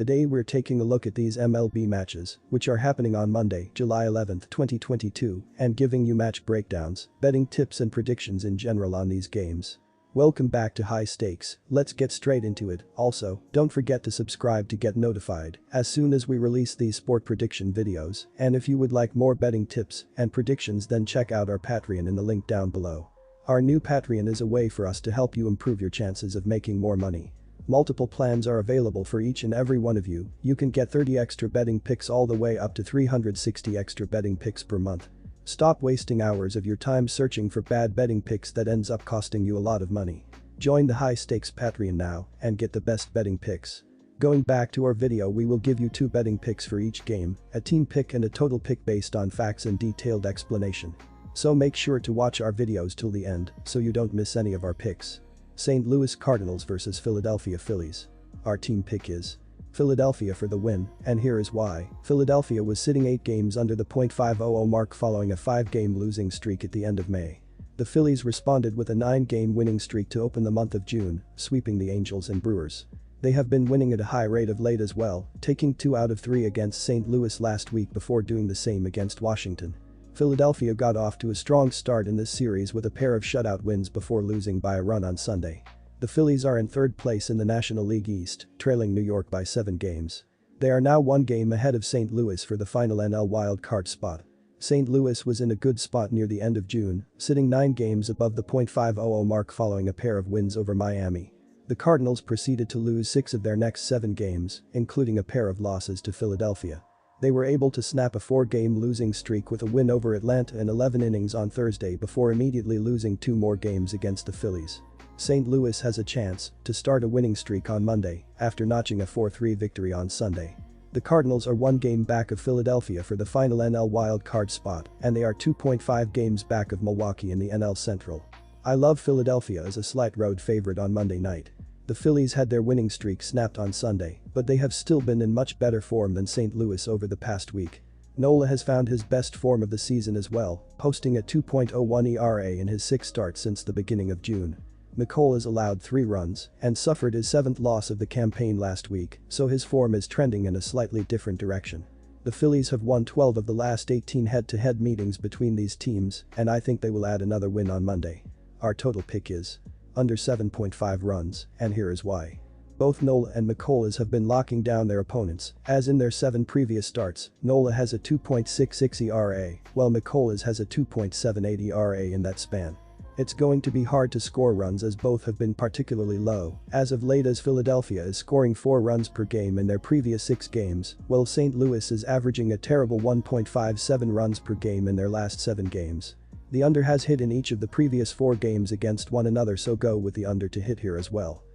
Today we're taking a look at these MLB matches, which are happening on Monday, July 11, 2022, and giving you match breakdowns, betting tips and predictions in general on these games. Welcome back to High Stakes, let's get straight into it. Also, don't forget to subscribe to get notified as soon as we release these sport prediction videos, and if you would like more betting tips and predictions, then check out our Patreon in the link down below. Our new Patreon is a way for us to help you improve your chances of making more money. Multiple plans are available for each and every one of you. You can get 30 extra betting picks all the way up to 360 extra betting picks per month. Stop wasting hours of your time searching for bad betting picks that ends up costing you a lot of money. Join the High Stakes Patreon now and get the best betting picks. Going back to our video, we will give you 2 betting picks for each game, a team pick and a total pick based on facts and detailed explanation. So make sure to watch our videos till the end so you don't miss any of our picks. St. Louis Cardinals vs Philadelphia Phillies. Our team pick is Philadelphia for the win, and here is why. Philadelphia was sitting 8 games under the .500 mark following a 5-game losing streak at the end of May. The Phillies responded with a 9-game winning streak to open the month of June, sweeping the Angels and Brewers. They have been winning at a high rate of late as well, taking 2 out of 3 against St. Louis last week before doing the same against Washington. Philadelphia got off to a strong start in this series with a pair of shutout wins before losing by a run on Sunday. The Phillies are in 3rd place in the National League East, trailing New York by 7 games. They are now 1 game ahead of St. Louis for the final NL wildcard spot. St. Louis was in a good spot near the end of June, sitting 9 games above the .500 mark following a pair of wins over Miami. The Cardinals proceeded to lose 6 of their next 7 games, including a pair of losses to Philadelphia. They were able to snap a 4-game losing streak with a win over Atlanta in 11 innings on Thursday before immediately losing 2 more games against the Phillies. St. Louis has a chance to start a winning streak on Monday after notching a 4-3 victory on Sunday. The Cardinals are 1 game back of Philadelphia for the final NL wildcard spot, and they are 2.5 games back of Milwaukee in the NL Central. I love Philadelphia as a slight road favorite on Monday night. The Phillies had their winning streak snapped on Sunday, but they have still been in much better form than St. Louis over the past week. Nola has found his best form of the season as well, posting a 2.01 ERA in his 6 starts since the beginning of June. McCall has allowed 3 runs and suffered his 7th loss of the campaign last week, so his form is trending in a slightly different direction. The Phillies have won 12 of the last 18 head-to-head meetings between these teams, and I think they will add another win on Monday. Our total pick is under 7.5 runs, and here is why. Both Nola and McCall have been locking down their opponents, as in their 7 previous starts. Nola has a 2.66 ERA, while McCall has a 2.78 ERA in that span. It's going to be hard to score runs as both have been particularly low as of late, as Philadelphia is scoring 4 runs per game in their previous 6 games, while St. Louis is averaging a terrible 1.57 runs per game in their last 7 games. The under has hit in each of the previous 4 games against one another, so go with the under to hit here as well.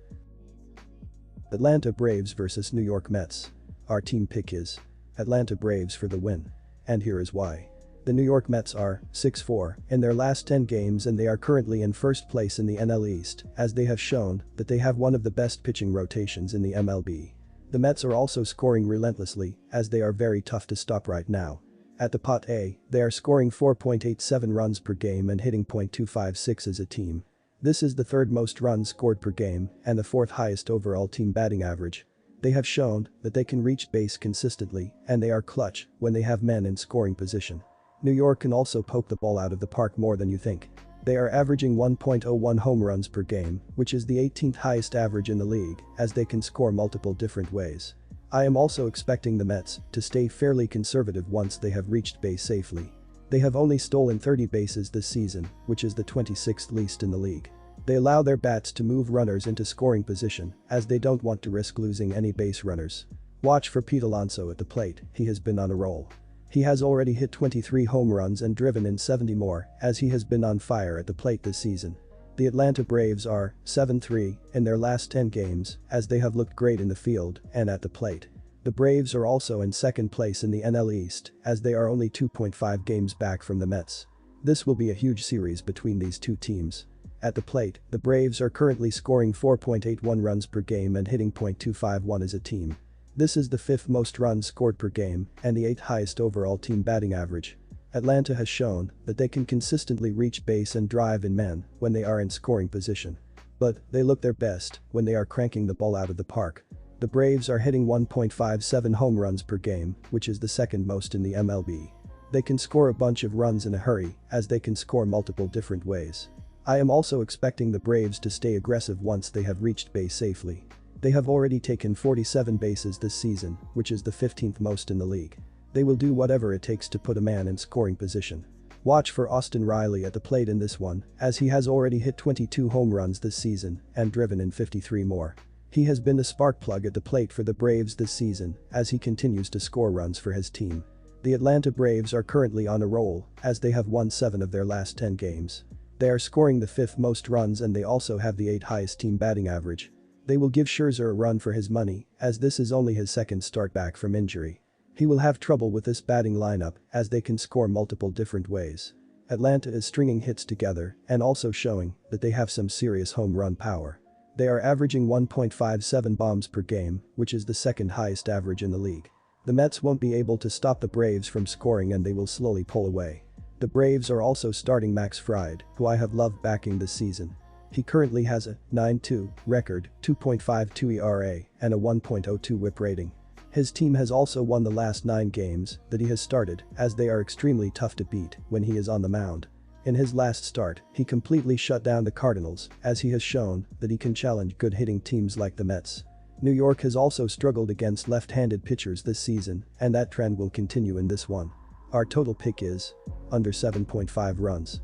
Atlanta Braves vs New York Mets. Our team pick is Atlanta Braves for the win, and here is why. The New York Mets are 6-4 in their last 10 games, and they are currently in 1st place in the NL East, as they have shown that they have one of the best pitching rotations in the MLB. The Mets are also scoring relentlessly, as they are very tough to stop right now. At the pot A, they are scoring 4.87 runs per game and hitting .256 as a team. This is the 3rd most runs scored per game and the 4th highest overall team batting average. They have shown that they can reach base consistently, and they are clutch when they have men in scoring position. New York can also poke the ball out of the park more than you think. They are averaging 1.01 home runs per game, which is the 18th highest average in the league, as they can score multiple different ways. I am also expecting the Mets to stay fairly conservative once they have reached base safely. They have only stolen 30 bases this season, which is the 26th least in the league. They allow their bats to move runners into scoring position, as they don't want to risk losing any base runners. Watch for Pete Alonso at the plate, he has been on a roll. He has already hit 23 home runs and driven in 70 more, as he has been on fire at the plate this season. The Atlanta Braves are 7-3 in their last 10 games, as they have looked great in the field and at the plate. The Braves are also in 2nd place in the NL East, as they are only 2.5 games back from the Mets. This will be a huge series between these 2 teams. At the plate, the Braves are currently scoring 4.81 runs per game and hitting .251 as a team. This is the 5th most runs scored per game and the 8th highest overall team batting average. Atlanta has shown that they can consistently reach base and drive in men when they are in scoring position. But they look their best when they are cranking the ball out of the park. The Braves are hitting 1.57 home runs per game, which is the second most in the MLB. They can score a bunch of runs in a hurry, as they can score multiple different ways. I am also expecting the Braves to stay aggressive once they have reached base safely. They have already taken 47 bases this season, which is the 15th most in the league. They will do whatever it takes to put a man in scoring position. Watch for Austin Riley at the plate in this one, as he has already hit 22 home runs this season and driven in 53 more. He has been the spark plug at the plate for the Braves this season as he continues to score runs for his team. The Atlanta Braves are currently on a roll as they have won 7 of their last 10 games. They are scoring the 5th most runs and they also have the 8th highest team batting average. They will give Scherzer a run for his money as this is only his second start back from injury. He will have trouble with this batting lineup as they can score multiple different ways. Atlanta is stringing hits together and also showing that they have some serious home run power. They are averaging 1.57 bombs per game, which is the second highest average in the league. The Mets won't be able to stop the Braves from scoring and they will slowly pull away. The Braves are also starting Max Fried, who I have loved backing this season. He currently has a 9.2 record, 2.52 ERA, and a 1.02 whip rating. His team has also won the last 9 games that he has started as they are extremely tough to beat when he is on the mound. In his last start, he completely shut down the Cardinals as he has shown that he can challenge good hitting teams like the Mets. New York has also struggled against left-handed pitchers this season and that trend will continue in this one. Our total pick is under 7.5 runs.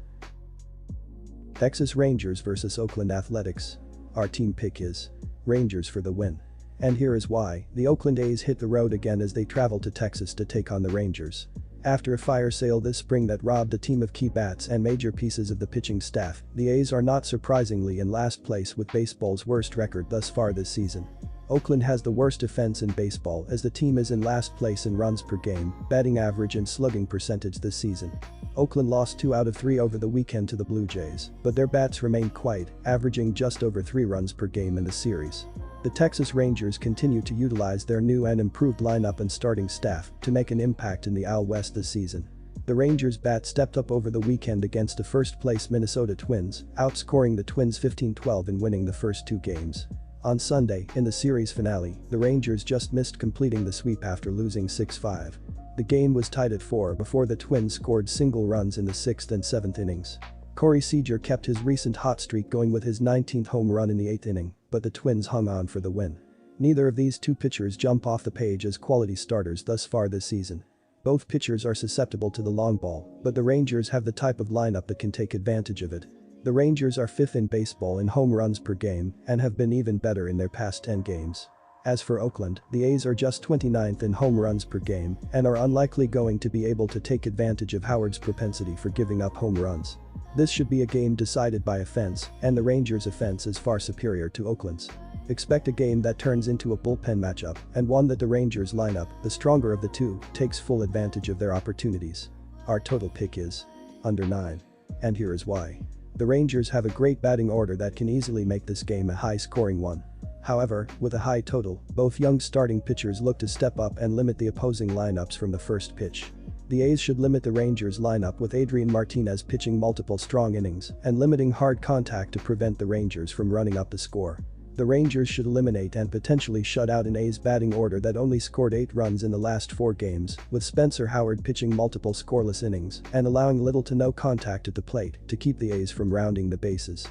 Texas Rangers vs Oakland Athletics. Our team pick is Rangers for the win. And here is why. The Oakland A's hit the road again as they travel to Texas to take on the Rangers. After a fire sale this spring that robbed the team of key bats and major pieces of the pitching staff, the A's are not surprisingly in last place with baseball's worst record thus far this season. Oakland has the worst defense in baseball as the team is in last place in runs per game, batting average and slugging percentage this season. Oakland lost 2 out of 3 over the weekend to the Blue Jays, but their bats remained quiet, averaging just over 3 runs per game in the series. The Texas Rangers continue to utilize their new and improved lineup and starting staff to make an impact in the AL West this season. The Rangers bat stepped up over the weekend against the first-place Minnesota Twins, outscoring the Twins 15-12 and winning the first 2 games. On Sunday, in the series finale, the Rangers just missed completing the sweep after losing 6-5. The game was tied at 4 before the Twins scored single runs in the 6th and 7th innings. Corey Seager kept his recent hot streak going with his 19th home run in the 8th inning, but the Twins hung on for the win. Neither of these two pitchers jump off the page as quality starters thus far this season. Both pitchers are susceptible to the long ball, but the Rangers have the type of lineup that can take advantage of it. The Rangers are 5th in baseball in home runs per game and have been even better in their past 10 games. As for Oakland, the A's are just 29th in home runs per game and are unlikely going to be able to take advantage of Howard's propensity for giving up home runs. This should be a game decided by offense, and the Rangers' offense is far superior to Oakland's. Expect a game that turns into a bullpen matchup and one that the Rangers lineup, the stronger of the two, takes full advantage of their opportunities. Our total pick is under 9. And here is why. The Rangers have a great batting order that can easily make this game a high-scoring one. However, with a high total, both young starting pitchers look to step up and limit the opposing lineups from the first pitch. The A's should limit the Rangers lineup with Adrian Martinez pitching multiple strong innings and limiting hard contact to prevent the Rangers from running up the score. The Rangers should eliminate and potentially shut out an A's batting order that only scored 8 runs in the last 4 games, with Spencer Howard pitching multiple scoreless innings and allowing little to no contact at the plate to keep the A's from rounding the bases.